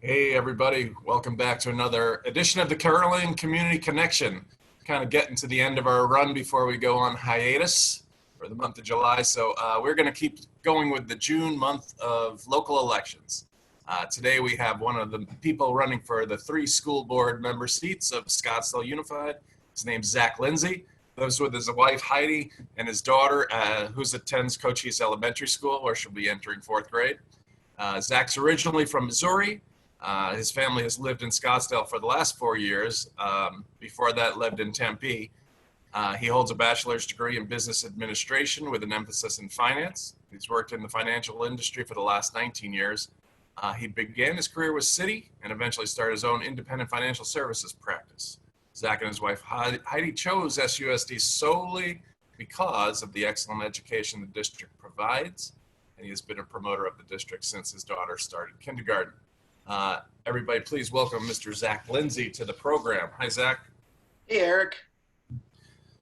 Hey, everybody. Welcome back to another edition of the Caroline Community Connection. Kind of getting to the end of our run before we go on hiatus for the month of July. So we're going to keep going with the June month of local elections. Today we have one of the people running for the 3 school board member seats of Scottsdale Unified. His name's Zach Lindsay. Lives with his wife Heidi and his daughter, who attends Cochise Elementary School, where she'll be entering 4th grade. Zach's originally from Missouri. His family has lived in Scottsdale for the last 4 years. Before that, lived in Tempe. He holds a bachelor's degree in business administration with an emphasis in finance. He's worked in the financial industry for the last 19 years. He began his career with Citi and eventually started his own independent financial services practice. Zach and his wife Heidi chose SUSD solely because of the excellent education the district provides, and he has been a promoter of the district since his daughter started kindergarten. Everybody, please welcome Mr. Zach Lindsay to the program. Hi, Zach. Hey, Eric.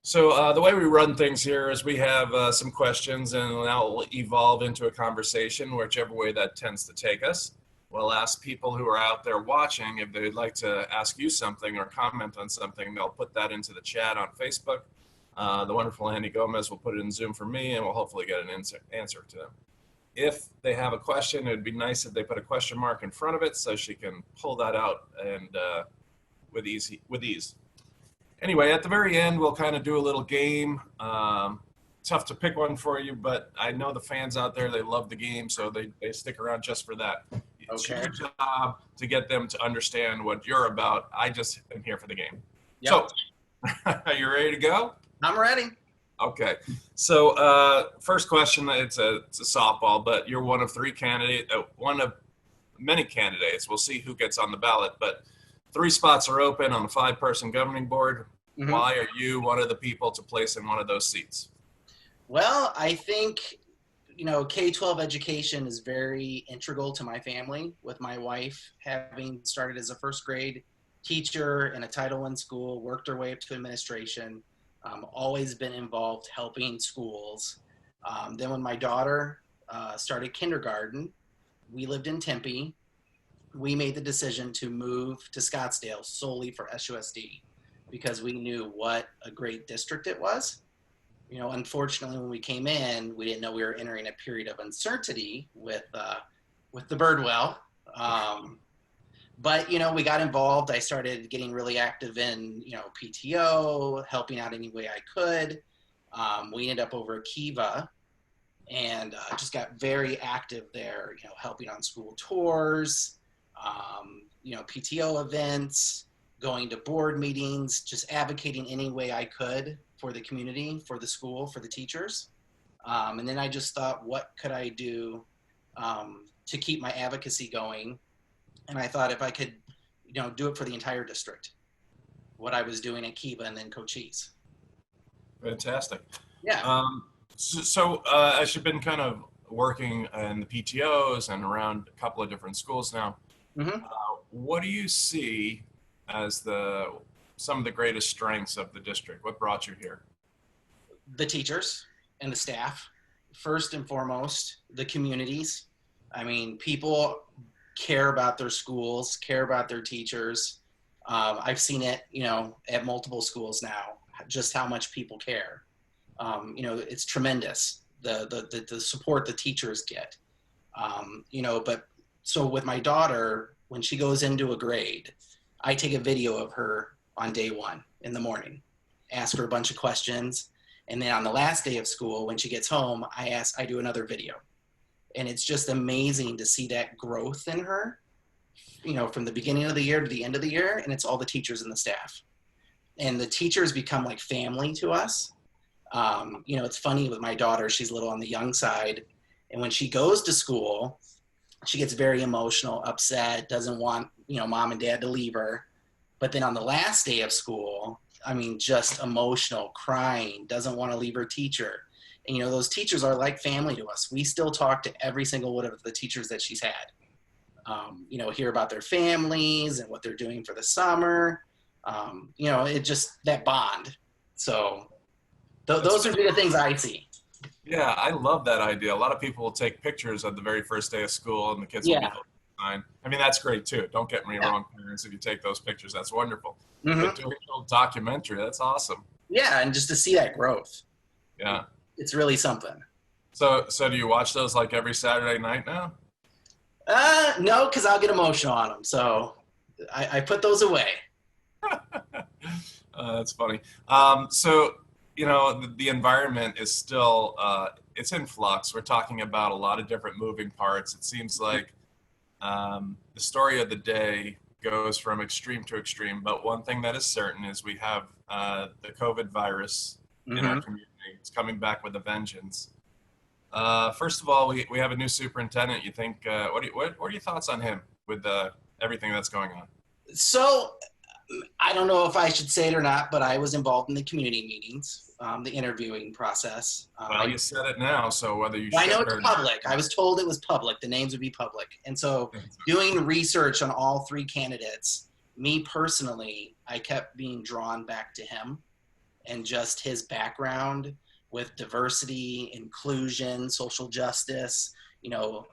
So the way we run things here is we have some questions, and that will evolve into a conversation, whichever way that tends to take us. We'll ask people who are out there watching if they'd like to ask you something or comment on something. They'll put that into the chat on Facebook. The wonderful Andy Gomez will put it in Zoom for me, and we'll hopefully get an answer to them. If they have a question, it'd be nice if they put a question mark in front of it so she can pull that out and with ease. Anyway, at the very end, we'll kind of do a little game. Tough to pick one for you, but I know the fans out there, they love the game, so they stick around just for that. It's your job to get them to understand what you're about. I just am here for the game. Yep. So, are you ready to go? I'm ready. Okay, so first question, it's a softball, but you're one of many candidates. We'll see who gets on the ballot, but 3 spots are open on the 5-person governing board. Mm-hmm. Why are you one of the people to place in one of those seats? Well, I think, K-12 education is very integral to my family, with my wife having started as a 1st grade teacher in a Title I school, worked her way up to administration. Always been involved helping schools. Then when my daughter started kindergarten, we lived in Tempe. We made the decision to move to Scottsdale solely for SUSD because we knew what a great district it was. Unfortunately, when we came in, we didn't know we were entering a period of uncertainty with the Birdwell. But, we got involved. I started getting really active in, PTO, helping out any way I could. We ended up over at Kiva and just got very active there, helping on school tours, PTO events, going to board meetings, just advocating any way I could for the community, for the school, for the teachers. And then I just thought, what could I do to keep my advocacy going? And I thought if I could, do it for the entire district, what I was doing at Kiva and then Cochise. Fantastic. Yeah. So as you've been kind of working in the PTOs and around a couple of different schools now, mm-hmm. What do you see as some of the greatest strengths of the district? What brought you here? The teachers and the staff, first and foremost, the communities. I mean, people care about their schools, care about their teachers. I've seen it, at multiple schools now, just how much people care. It's tremendous, the support the teachers get. But so with my daughter, when she goes into a grade, I take a video of her on day 1 in the morning, ask her a bunch of questions. And then on the last day of school, when she gets home, I do another video. And it's just amazing to see that growth in her, from the beginning of the year to the end of the year. And it's all the teachers and the staff. And the teachers become like family to us. It's funny with my daughter, she's a little on the young side. And when she goes to school, she gets very emotional, upset, doesn't want, mom and dad to leave her. But then on the last day of school, just emotional, crying, doesn't want to leave her teacher. And, those teachers are like family to us. We still talk to every single one of the teachers that she's had, hear about their families and what they're doing for the summer. It just, that bond. So those are the things I see. Yeah, I love that idea. A lot of people will take pictures of the very first day of school and the kids will be fine. I mean, that's great too. Don't get me Yeah. wrong, parents. If you take those pictures, that's wonderful. Hmm. But doing a little documentary, that's awesome. Yeah, and just to see that growth, Yeah. it's really something. So do you watch those like every Saturday night now? No, because I'll get emotional on them. So I put those away. That's funny. So, the environment is still, it's in flux. We're talking about a lot of different moving parts. It seems like the story of the day goes from extreme to extreme. But one thing that is certain is we have the COVID virus in our Hmm. community. It's coming back with a vengeance. First of all, we have a new superintendent. You think, what are your thoughts on him with everything that's going on? So I don't know if I should say it or not, but I was involved in the community meetings, the interviewing process. Well, you said it now, so whether you I know should it's or public. I was told it was public. The names would be public. And so not. doing research on all three candidates, me personally, I kept being drawn back to him and just his background with diversity, inclusion, social justice,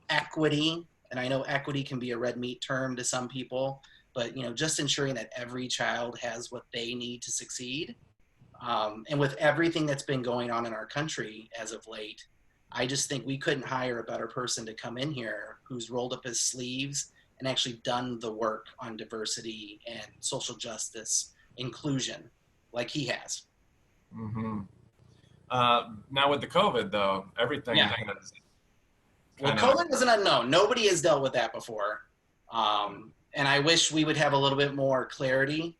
equity. And I know equity can be a red meat term to some people, but just ensuring that every child has what they need to succeed. And with everything that's been going on in our country as of late, I just think we couldn't hire a better person to come in here who's rolled up his sleeves and actually done the work on diversity and social justice, inclusion, like he has. Hmm. Now with the COVID though, everything Yeah. has Well, kind of, COVID was an unknown. Nobody has dealt with that before. And I wish we would have a little bit more clarity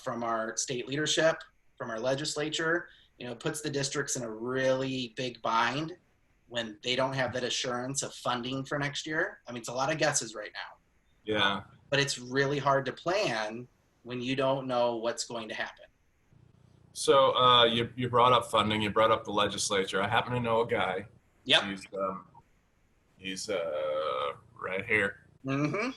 from our state leadership, from our legislature. Puts the districts in a really big bind when they don't have that assurance of funding for next year. I mean, it's a lot of guesses right now, yeah. but it's really hard to plan when you don't know what's going to happen. So you brought up funding, you brought up the legislature. I happen to know a guy. Yep. He's right here. Mm-hmm.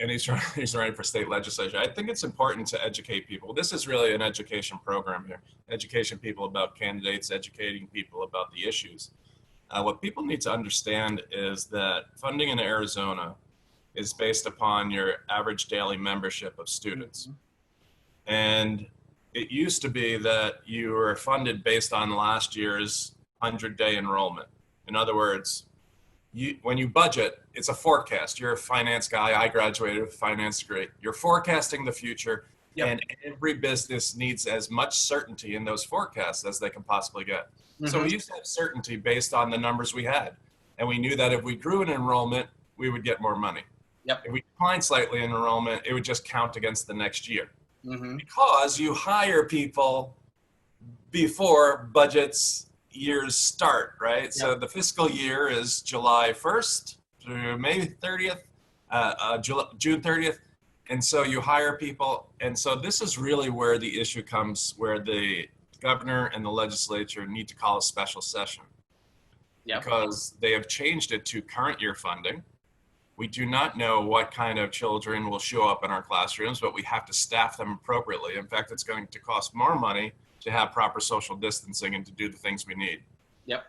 And he's running for state legislature. I think it's important to educate people. This is really an education program here. Education people about candidates, educating people about the issues. What people need to understand is that funding in Arizona is based upon your average daily membership of students. And it used to be that you were funded based on last year's 100-day enrollment. In other words, when you budget, it's a forecast. You're a finance guy. I graduated with a finance degree. You're forecasting the future, Yep. and every business needs as much certainty in those forecasts as they can possibly get. So we used to have certainty based on the numbers we had, and we knew that if we grew in enrollment, we would get more money. Yep. If we declined slightly in enrollment, it would just count against the next year. Mm-hmm. Because you hire people before budgets years start, right? Yep. So the fiscal year is July 1st through May 30th, June 30th. And so you hire people. And so this is really where the issue comes, where the governor and the legislature need to call a special session. Yep. Because they have changed it to current year funding. We do not know what kind of children will show up in our classrooms, but we have to staff them appropriately. In fact, it's going to cost more money to have proper social distancing and to do the things we need. Yep.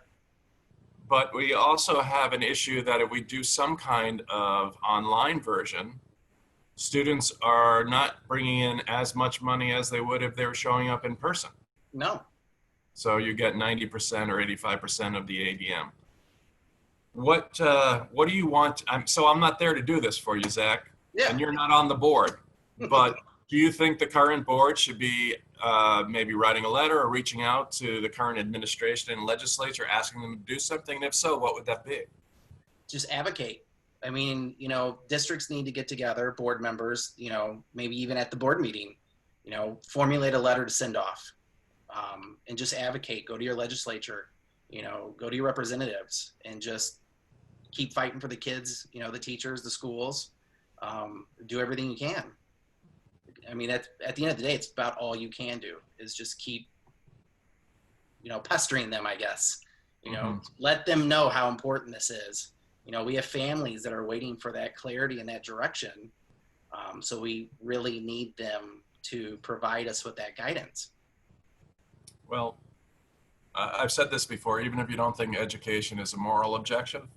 But we also have an issue that if we do some kind of online version, students are not bringing in as much money as they would if they were showing up in person. No. So you get 90% or 85% of the ADM. What do you want? I'm not there to do this for you, Zach, Yeah. and you're not on the board. But do you think the current board should be maybe writing a letter or reaching out to the current administration and legislature, asking them to do something? And if so, what would that be? Just advocate. I mean, districts need to get together, board members, maybe even at the board meeting, formulate a letter to send off, and just advocate. Go to your legislature, go to your representatives, and just keep fighting for the kids, the teachers, the schools. Do everything you can. I mean, at the end of the day, it's about all you can do is just keep, pestering them, I guess. Let them know how important this is. We have families that are waiting for that clarity and that direction. So we really need them to provide us with that guidance. Well, I've said this before, even if you don't think education is a moral objection,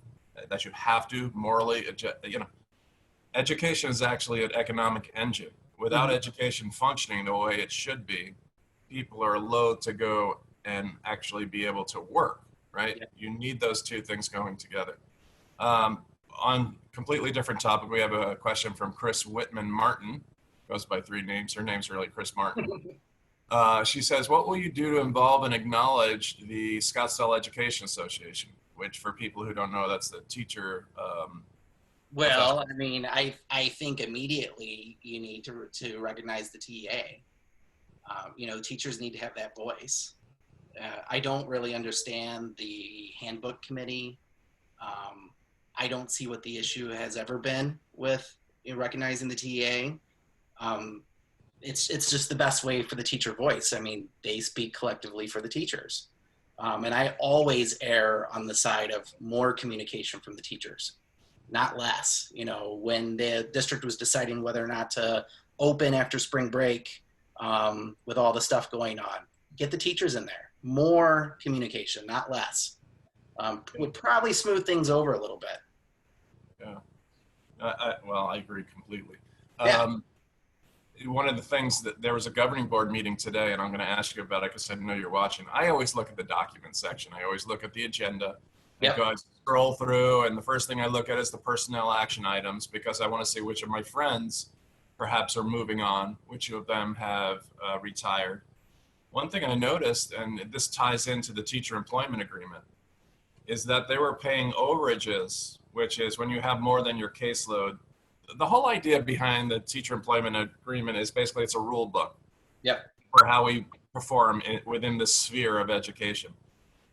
that you have to morally, education is actually an economic engine. Without Mhm. education functioning the way it should be, people are loath to go and actually be able to work, right? Yeah. You need those two things going together. On completely different topic, we have a question from Chris Whitman Martin, goes by three names. Her name's really Chris Martin. She says, what will you do to involve and acknowledge the Scottsdale Education Association, which for people who don't know, that's the teacher Well, professional. I mean, I think immediately you need to recognize the TA. Teachers need to have that voice. I don't really understand the handbook committee. Um, I don't see what the issue has ever been with recognizing the TA. Um, it's just the best way for the teacher voice. I mean, they speak collectively for the teachers. And I always err on the side of more communication from the teachers, not less. When the district was deciding whether or not to open after spring break, with all the stuff going on, get the teachers in there. More communication, not less. Would probably smooth things over a little bit. Yeah. Well, I agree completely. Yeah. One of the things that there was a governing board meeting today, and I'm going to ask you about it because I know you're watching. I always look at the document section. I always look at the agenda. Yep. I scroll through, and the first thing I look at is the personnel action items because I want to see which of my friends perhaps are moving on, which of them have retired. One thing I noticed, and this ties into the teacher employment agreement, is that they were paying overages, which is when you have more than your caseload. The whole idea behind the teacher employment agreement is basically it's a rule book Yep. for how we perform within the sphere of education.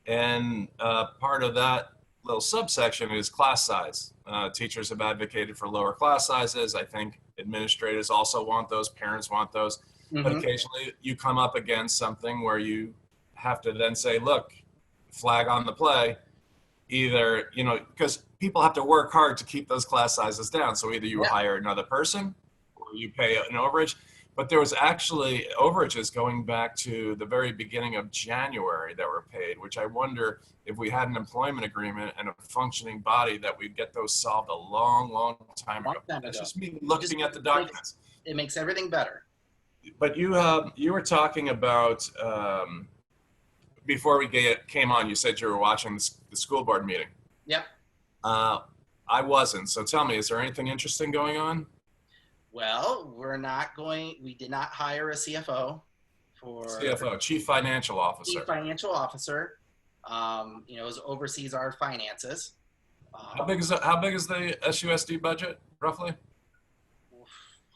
And part of that little subsection is class size. Teachers have advocated for lower class sizes. I think administrators also want those, parents want those. But Mm-hmm. occasionally you come up against something where you have to then say, look, flag on the play, either, because people have to work hard to keep those class sizes down. So either you Yeah. hire another person or you pay an overage. But there was actually overages going back to the very beginning of January that were paid, which I wonder if we had an employment agreement and a functioning body that we'd get those solved a long, long time Long ago. time That's ago. just me It just looking at the makes documents. it makes everything better. But you were talking about before we came on. You said you were watching the school board meeting. Yep. Uh, I wasn't. So tell me, is there anything interesting going on? Well, we did not hire a CFO for CFO, Chief Financial chief Officer. financial officer. Oversees our finances. How big is the SUSD budget roughly?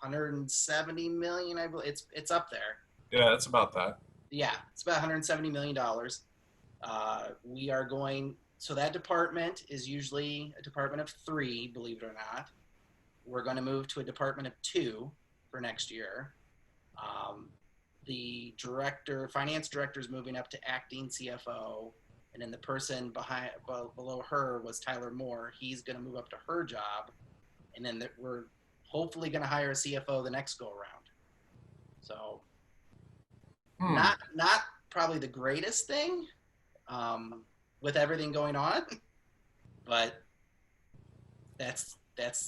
170 million, I believe. It's up there. Yeah, it's about that. Yeah, it's about 170 million dollars. We are going. So that department is usually a department of 3, believe it or not. We're going to move to a department of 2 for next year. The finance director is moving up to acting CFO, and then the person below her was Tyler Moore. He's going to move up to her job, and then we're hopefully going to hire a CFO the next go around. So not probably the greatest thing with everything going on, but that's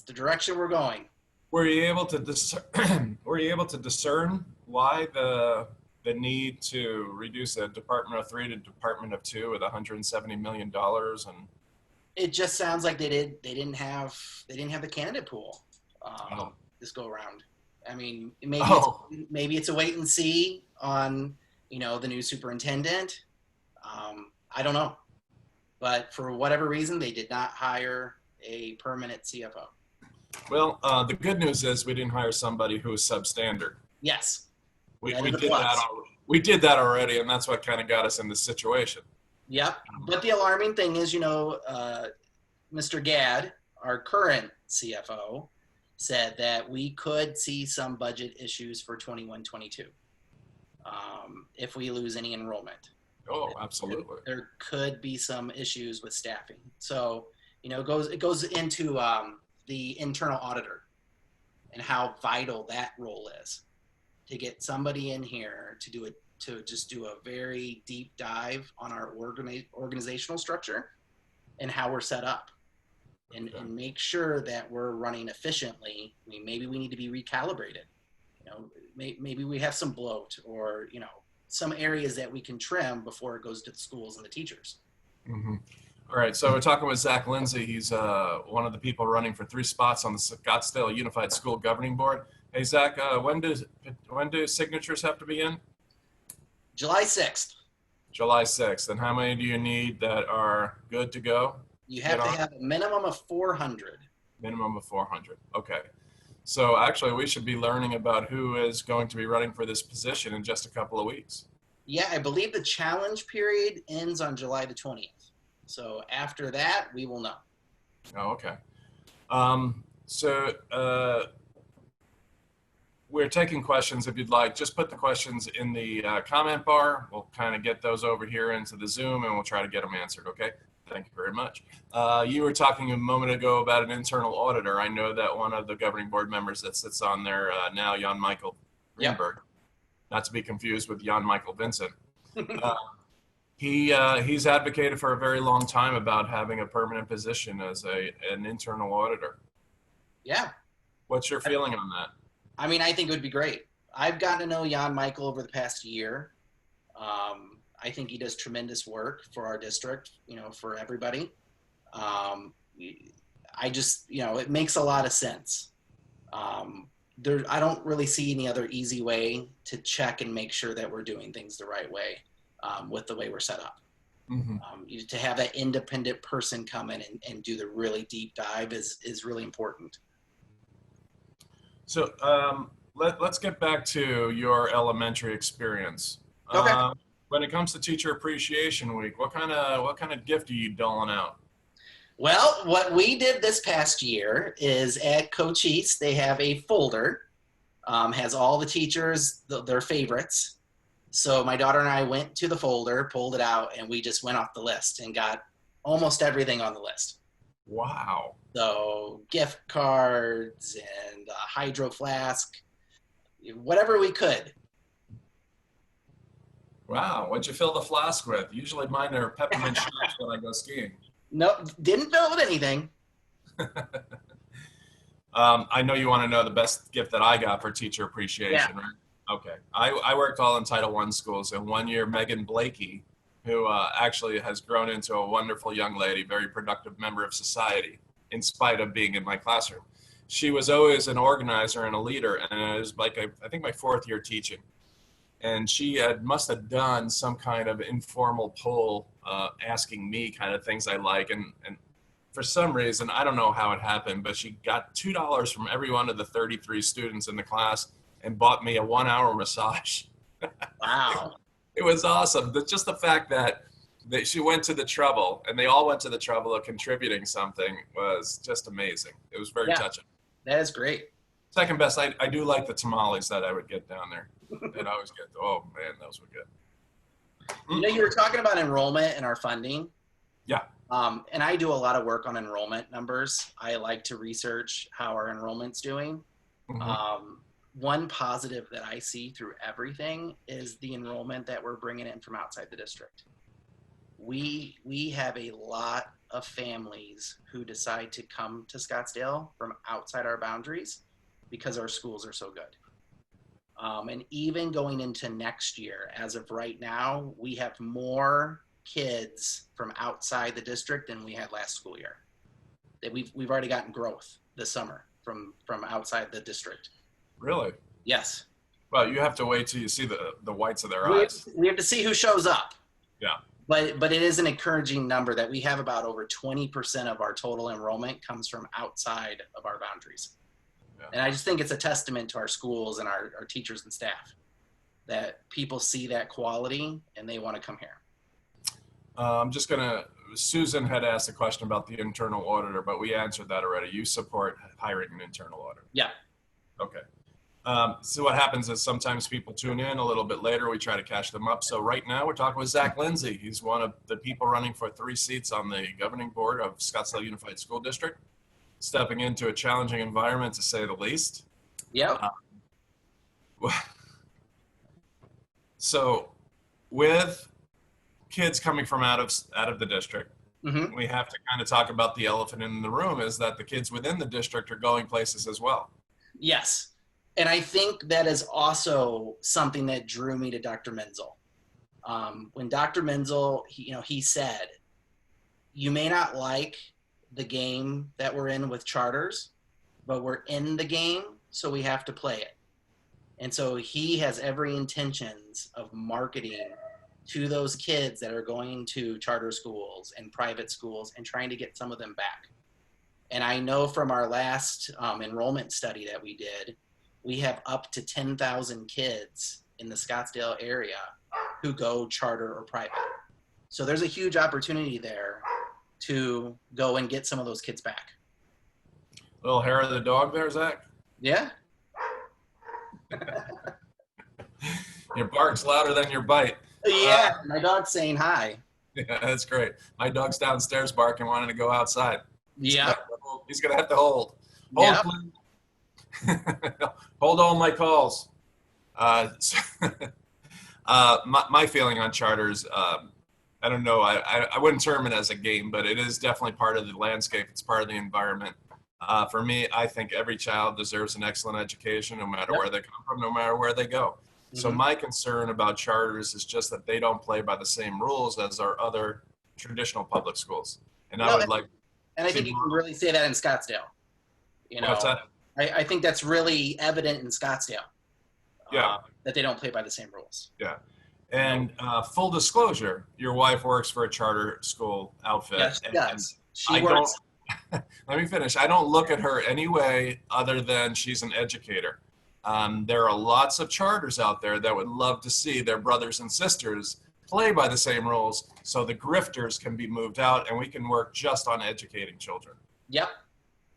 the direction we're going. Were you able to discern why the need to reduce a Department of 3 to Department of 2 with $170 million? And It just sounds like they didn't have the candidate pool this go around. I mean, maybe it's a wait and see on the new superintendent. I don't know, but for whatever reason, they did not hire a permanent CFO. Well, the good news is we didn't hire somebody who was substandard. Yes, We did that already, and that's what kind of got us in this situation. Yep. But the alarming thing is, Mr. Gadd, our current CFO, said that we could see some budget issues for 21-22 if we lose any enrollment. Oh, absolutely. There could be some issues with staffing. So, it goes into the internal auditor and how vital that role is to get somebody in here to just do a very deep dive on our organizational structure and how we're set up. and, Okay. and make sure that we're running efficiently. I mean, maybe we need to be recalibrated. Maybe we have some bloat, or some areas that we can trim before it goes to the schools and the teachers. Mm-hmm. All right, so we're talking with Zach Lindsay. He's one of the people running for 3 spots on the Scottsdale Unified School Governing Board. Hey, Zach, when do signatures have to be in? July 6th. July 6th. And how many do you need that are good to go? You have to have a minimum of 400. Minimum of 400. Okay. So actually, we should be learning about who is going to be running for this position in just a couple of weeks. Yeah, I believe the challenge period ends on July the 20th. So after that, we will know. Oh, okay. So we're taking questions. If you'd like, just put the questions in the comment bar. We'll kind of get those over here into the Zoom, and we'll try to get them answered, okay? Thank you very much. You were talking a moment ago about an internal auditor. I know that one of the governing board members that sits on there now, Jan Michael Greenberg, not to be confused with Jan Michael Vincent. He's advocated for a very long time about having a permanent position as an internal auditor. Yeah. What's your feeling on that? I mean, I think it would be great. I've gotten to know Jan Michael over the past year. I think he does tremendous work for our district, for everybody. I just, it makes a lot of sense. I don't really see any other easy way to check and make sure that we're doing things the right way with the way we're set up. Mm-hmm. To have that independent person come in and do the really deep dive is really important. So let's get back to your elementary experience. Okay. When it comes to Teacher Appreciation Week, what kind of gift are you doling out? Well, what we did this past year is at Cochise, they have a folder, has all the teachers, their favorites. So my daughter and I went to the folder, pulled it out, and we just went off the list and got almost everything on the list. Wow. So gift cards and a hydro flask, whatever we could. Wow, what'd you fill the flask with? Usually mine are peppermint schnapps when I go skiing. Nope, didn't fill it with anything. I know you want to know the best gift that I got for teacher appreciation, right? Okay. I worked all in Title I schools, and one year Megan Blakey, who actually has grown into a wonderful young lady, very productive member of society, in spite of being in my classroom. She was always an organizer and a leader, and it was like, I think my 4th year teaching. And she must have done some kind of informal poll asking me kind of things I like. And for some reason, I don't know how it happened, but she got $2 from every one of the 33 students in the class and bought me a 1-hour massage. Wow. It was awesome. Just the fact that she went to the trouble, and they all went to the trouble of contributing something, was just amazing. It was very touching. That is great. Second best, I do like the tamales that I would get down there. And I always get, oh man, those were good. You were talking about enrollment and our funding. Yeah. And I do a lot of work on enrollment numbers. I like to research how our enrollment's doing. Mm-hmm. One positive that I see through everything is the enrollment that we're bringing in from outside the district. We have a lot of families who decide to come to Scottsdale from outside our boundaries because our schools are so good. And even going into next year, as of right now, we have more kids from outside the district than we had last school year. That we've already gotten growth this summer from outside the district. Really? Yes. Well, you have to wait till you see the whites of their eyes. We have to see who shows up. Yeah. But it is an encouraging number that we have about over 20% of our total enrollment comes from outside of our boundaries. Yeah. And I just think it's a testament to our schools and our teachers and staff that people see that quality and they want to come here. Susan had asked a question about the internal auditor, but we answered that already. You support hiring an internal auditor. Yeah. Okay. So what happens is sometimes people tune in a little bit later. We try to catch them up. So right now we're talking with Zach Lindsay. He's one of the people running for 3 seats on the governing board of Scottsdale Unified School District, stepping into a challenging environment to say the least. Yeah. So with kids coming from out of the district, Hmm. We have to kind of talk about the elephant in the room, is that the kids within the district are going places as well. Yes. And I think that is also something that drew me to Dr. Menzel. When Dr. Menzel, he said, you may not like the game that we're in with charters, but we're in the game, so we have to play it. And so he has every intentions of marketing to those kids that are going to charter schools and private schools and trying to get some of them back. And I know from our last enrollment study that we did, we have up to 10,000 kids in the Scottsdale area who go charter or private. So there's a huge opportunity there to go and get some of those kids back. Little hair of the dog there, Zach. Yeah. Your bark's louder than your bite. Yeah. My dog's saying hi. Yeah, that's great. My dog's downstairs barking, wanting to go outside. Yeah. He's gonna have to hold. Hold, Yeah. please. Hold all my calls. My feeling on charters, I don't know. I wouldn't term it as a game, but it is definitely part of the landscape. It's part of the environment. For me, I think every child deserves an excellent education, no matter where they come from, no matter where they go. So my concern about charters is just that they don't play by the same rules as our other traditional public schools. And I would like. And I think you can really say that in Scottsdale. What's that? I think that's really evident in Scottsdale. Yeah. That they don't play by the same rules. Yeah. And full disclosure, your wife works for a charter school outfit. Yes, she does. She works. Let me finish. I don't look at her any way other than she's an educator. There are lots of charters out there that would love to see their brothers and sisters play by the same rules so the grifters can be moved out and we can work just on educating children. Yep.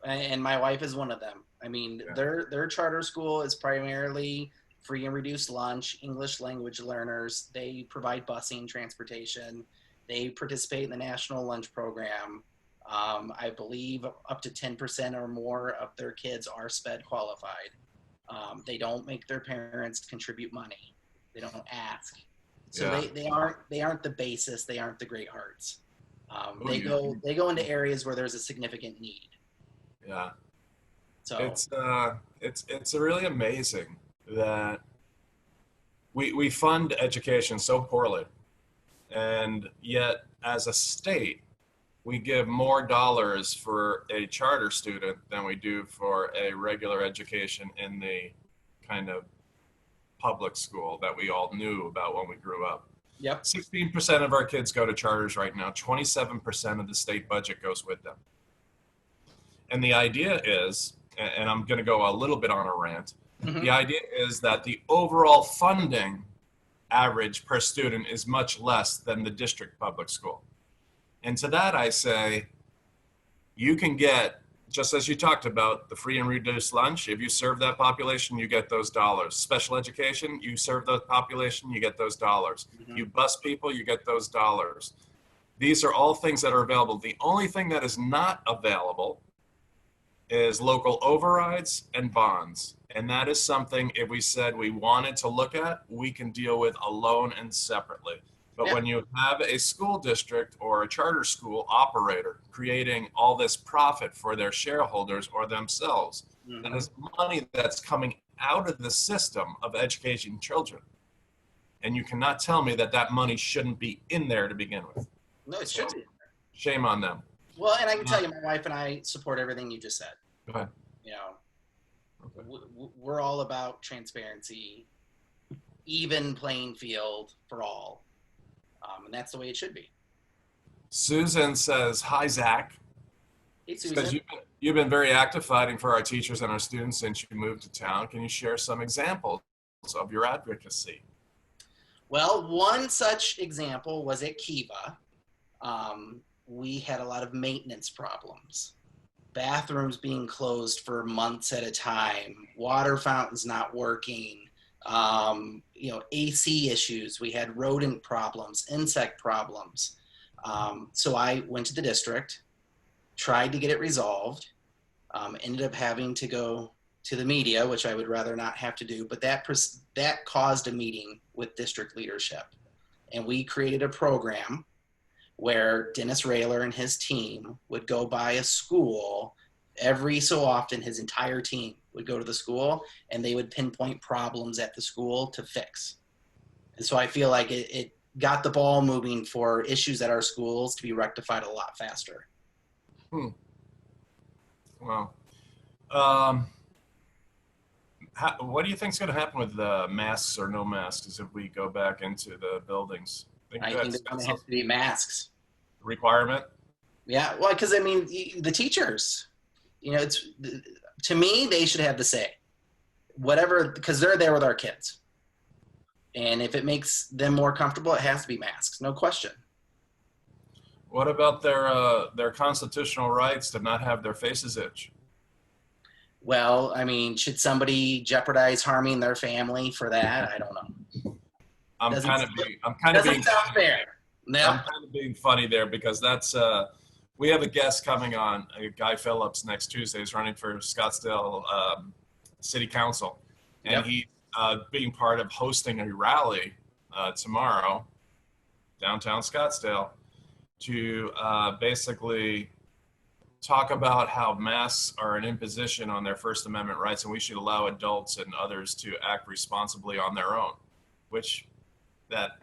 And my wife is one of them. I mean, their charter school is primarily free and reduced lunch, English language learners. They provide busing, transportation. They participate in the National Lunch Program. I believe up to 10% or more of their kids are SPED qualified. They don't make their parents contribute money. They don't ask. So they aren't the basis. They aren't the great hearts. They go into areas where there's a significant need. Yeah. So it's really amazing that we fund education so poorly, and yet as a state we give more dollars for a charter student than we do for a regular education in the kind of public school that we all knew about when we grew up. Yep. 16% of our kids go to charters right now. 27% of the state budget goes with them. And the idea is, and I'm going to go a little bit on a rant, the idea is that the overall funding average per student is much less than the district public school. And to that I say, you can get, just as you talked about, the free and reduced lunch. If you serve that population, you get those dollars. Special education, you serve the population, you get those dollars. You bus people, you get those dollars. These are all things that are available. The only thing that is not available is local overrides and bonds. And that is something, if we said we wanted to look at, we can deal with alone and separately. But when you have a school district or a charter school operator creating all this profit for their shareholders or themselves, that is money that's coming out of the system of educating children. And you cannot tell me that that money shouldn't be in there to begin with. No, it should be. Shame on them. Well, and I can tell you, my wife and I support everything you just said. Go ahead. We're all about transparency, even playing field for all. And that's the way it should be. Susan says, hi, Zach. Hey, Susan. You've been very active fighting for our teachers and our students since you moved to town. Can you share some examples of your advocacy? Well, one such example was at Kiva. We had a lot of maintenance problems. Bathrooms being closed for months at a time, water fountains not working, AC issues. We had rodent problems, insect problems. So I went to the district, tried to get it resolved, ended up having to go to the media, which I would rather not have to do, but that caused a meeting with district leadership. And we created a program where Dennis Raylor and his team would go by a school every so often. His entire team would go to the school and they would pinpoint problems at the school to fix. And so I feel like it got the ball moving for issues at our schools to be rectified a lot faster. Well, what do you think is going to happen with the masks or no masks if we go back into the buildings? I think there's going to have to be masks. Requirement? Yeah, well, because I mean, the teachers, it's, to me, they should have the say. Whatever, because they're there with our kids. And if it makes them more comfortable, it has to be masks, no question. What about their constitutional rights to not have their faces itch? Well, I mean, should somebody jeopardize harming their family for that? I don't know. I'm kind of being funny there because that's we have a guest coming on, Guy Phillips, next Tuesday. He's running for Scottsdale City Council, and he's being part of hosting a rally tomorrow downtown Scottsdale to basically talk about how masks are an imposition on their First Amendment rights, and we should allow adults and others to act responsibly on their own, which that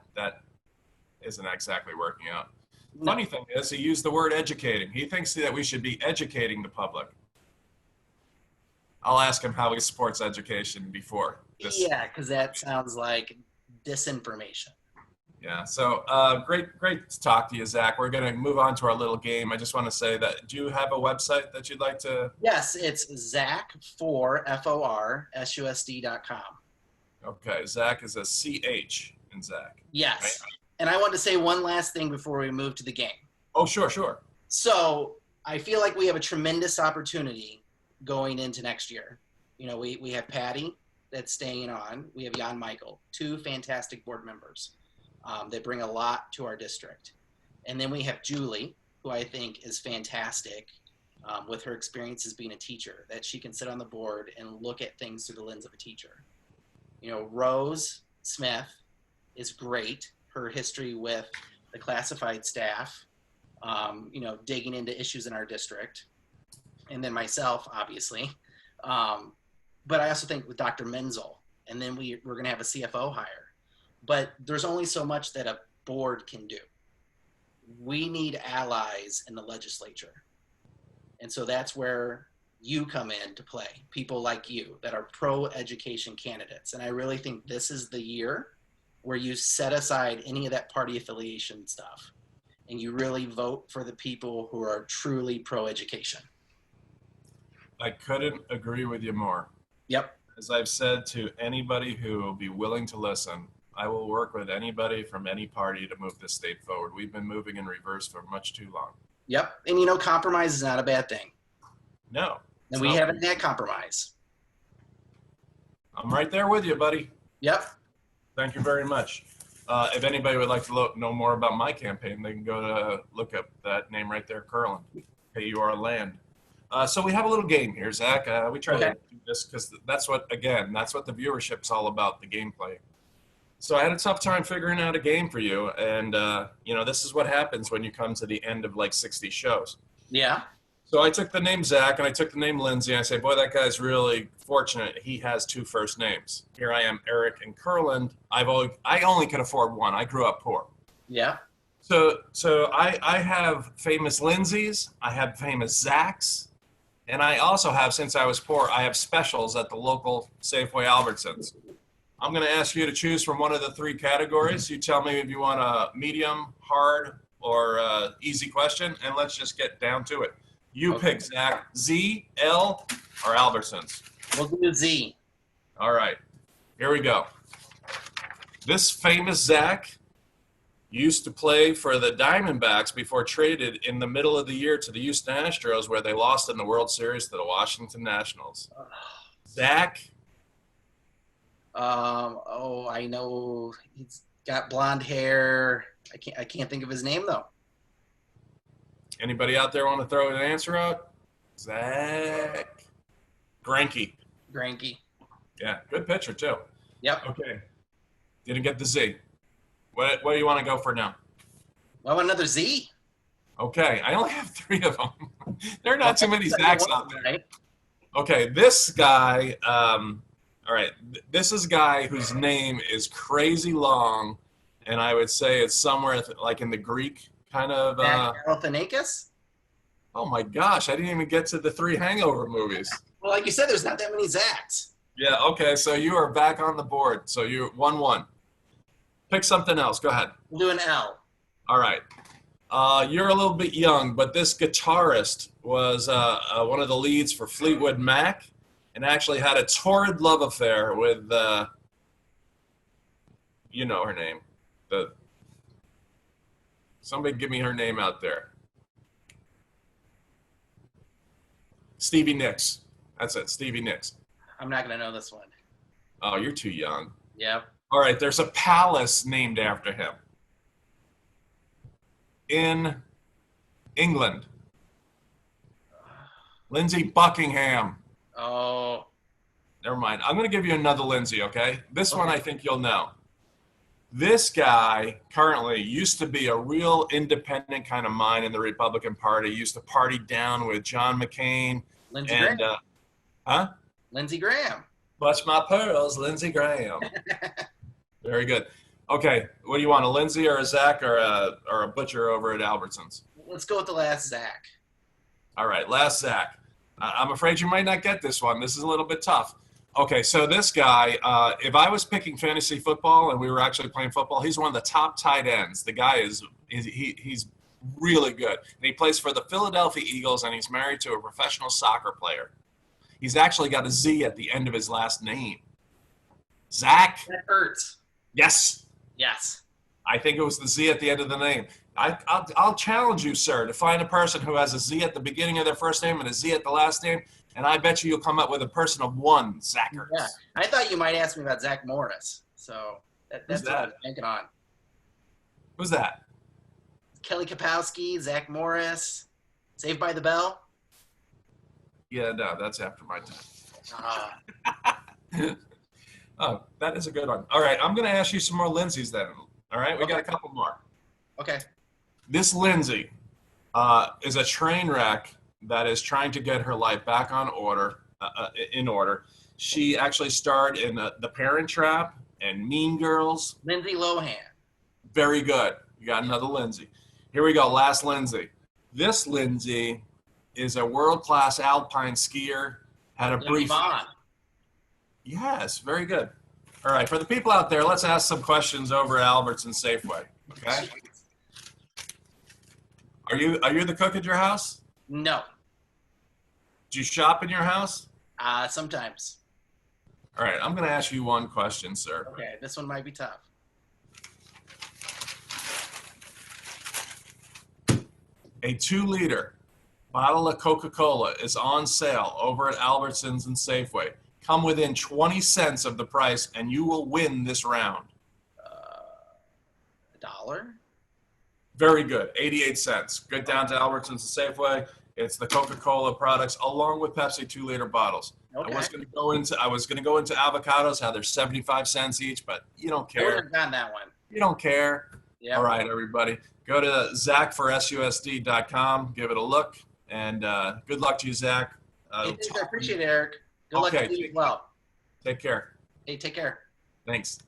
isn't exactly working out. No. Funny thing is, he used the word educating. He thinks that we should be educating the public. I'll ask him how he supports education before this. Yeah, because that sounds like disinformation. Yeah, so great to talk to you, Zach. We're going to move on to our little game. I just want to say that, do you have a website that you'd like to? Yes, it's Zach4SUSD.com. Okay, Zach is a CH in Zach. Yes, right? And I want to say one last thing before we move to the game. Oh, sure. So I feel like we have a tremendous opportunity going into next year. We have Patty that's staying on. We have Jan Michael, 2 fantastic board members. They bring a lot to our district. And then we have Julie, who I think is fantastic with her experience as being a teacher, that she can sit on the board and look at things through the lens of a teacher. Rose Smith is great. Her history with the classified staff, digging into issues in our district. And then myself, obviously. But I also think with Dr. Menzel, and then we're going to have a CFO hire. But there's only so much that a board can do. We need allies in the legislature. And so that's where you come in to play, people like you that are pro-education candidates. And I really think this is the year where you set aside any of that party affiliation stuff and you really vote for the people who are truly pro-education. I couldn't agree with you more. Yep. As I've said to anybody who will be willing to listen, I will work with anybody from any party to move this state forward. We've been moving in reverse for much too long. Yep. And compromise is not a bad thing. No. And we haven't had compromise. I'm right there with you, buddy. Yep. Thank you very much. If anybody would like to know more about my campaign, they can go to look up that name right there, Curlin, KUR Land. So we have a little game here, Zach. We try to do this because that's what the viewership's all about, the gameplay. So I had a tough time figuring out a game for you. And, this is what happens when you come to the end of like 60 shows. Yeah. So I took the name Zach and I took the name Lindsay. And I say, boy, that guy's really fortunate. He has 2 first names. Here I am, Eric and Curland. I only could afford one. I grew up poor. Yeah. So I have famous Lindsays. I have famous Zachs. And I also have, since I was poor, I have specials at the local Safeway Albertsons. I'm going to ask you to choose from one of the 3 categories. You tell me if you want a medium, hard, or easy question, and let's just get down to it. You pick, Zach. Z, L, or Albertsons? We'll do Z. All right. Here we go. This famous Zach used to play for the Diamondbacks before traded in the middle of the year to the Houston Astros, where they lost in the World Series to the Washington Nationals. Zach? I know he's got blonde hair. I can't think of his name though. Anybody out there want to throw an answer out? Zach Greinke. Yeah, good pitcher too. Yep. Okay. Didn't get the Z. What do you want to go for now? I want another Z. Okay, I only have 3 of them. There are Well, not too many I got Zachs one, out there. right? Okay, this guy, all right, this is a guy whose name is crazy long, and I would say it's somewhere like in the Greek kind of, Zach Galifianakis? oh my gosh, I didn't even get to the 3 Hangover movies. Well, like you said, there's not that many Zachs. Yeah, okay, so you are back on the board. So you're 1-1. Pick something else. Go ahead. We'll do an L. All right. You're a little bit young, but this guitarist was one of the leads for Fleetwood Mac and actually had a torrid love affair with, you know her name. Somebody give me her name out there. Stevie Nicks. That's it, Stevie Nicks. I'm not going to know this one. Oh, you're too young. Yep. All right, there's a palace named after him in England. Lindsay Buckingham. Oh. Never mind. I'm going to give you another Lindsay, okay? This one I think you'll know. This guy currently used to be a real independent kind of mind in the Republican Party. Used to party down with John McCain. Lindsey And, Graham. huh? Lindsey Graham. Clutch my pearls, Lindsey Graham. Very good. Okay, what do you want, a Lindsay or a Zach or a butcher over at Albertsons? Let's go with the last Zach. All right, last Zach. I'm afraid you might not get this one. This is a little bit tough. Okay, so this guy, if I was picking fantasy football and we were actually playing football, he's one of the top tight ends. The guy he's really good. And he plays for the Philadelphia Eagles, and he's married to a professional soccer player. He's actually got a Z at the end of his last name. Zach? That hurts. Yes. Yes. I think it was the Z at the end of the name. I'll challenge you, sir, to find a person who has a Z at the beginning of their first name and a Z at the last name, and I bet you'll come up with a person of 1 Zachers. Yeah. I thought you might ask me about Zach Morris. So that's what I was thinking on. Who's that? Kelly Kapowski, Zach Morris, Saved by the Bell. Yeah, no, that's after my Uh, time. Oh, that is a good one. All right, I'm going to ask you some more Lindsays then. All right, we got a couple more. okay. This Lindsay is a train wreck that is trying to get her life back on order. In order. She actually starred in The Parent Trap and Mean Girls. Lindsay Lohan. Very good. You got another Lindsay. Here we go. Last Lindsay. This Lindsay is a world-class alpine skier. Had a brief. Vaughn. Yes, very good. All right, for the people out there, let's ask some questions over at Albertsons Safeway. Okay. Are you the cook at your house? No. Do you shop in your house? Sometimes. All right, I'm going to ask you one question, sir. Okay, this one might be tough. A 2-liter bottle of Coca-Cola is on sale over at Albertsons and Safeway. Come within 20 cents of the price, and you will win this round. $1? Very good, 88 cents. Get down to Albertsons and Safeway. It's the Coca-Cola products along with Pepsi 2-liter bottles. Okay. I was going to go into avocados, how they're 75 cents each, but you don't I would care. have gotten that one. You don't care. Yeah. All right, everybody. Go to ZachForSUSD.com. Give it a look, and good luck to you, Zach. Hey, thanks, I appreciate it, Eric. Good luck Okay, to you as well. Take care. Hey, take care. Thanks.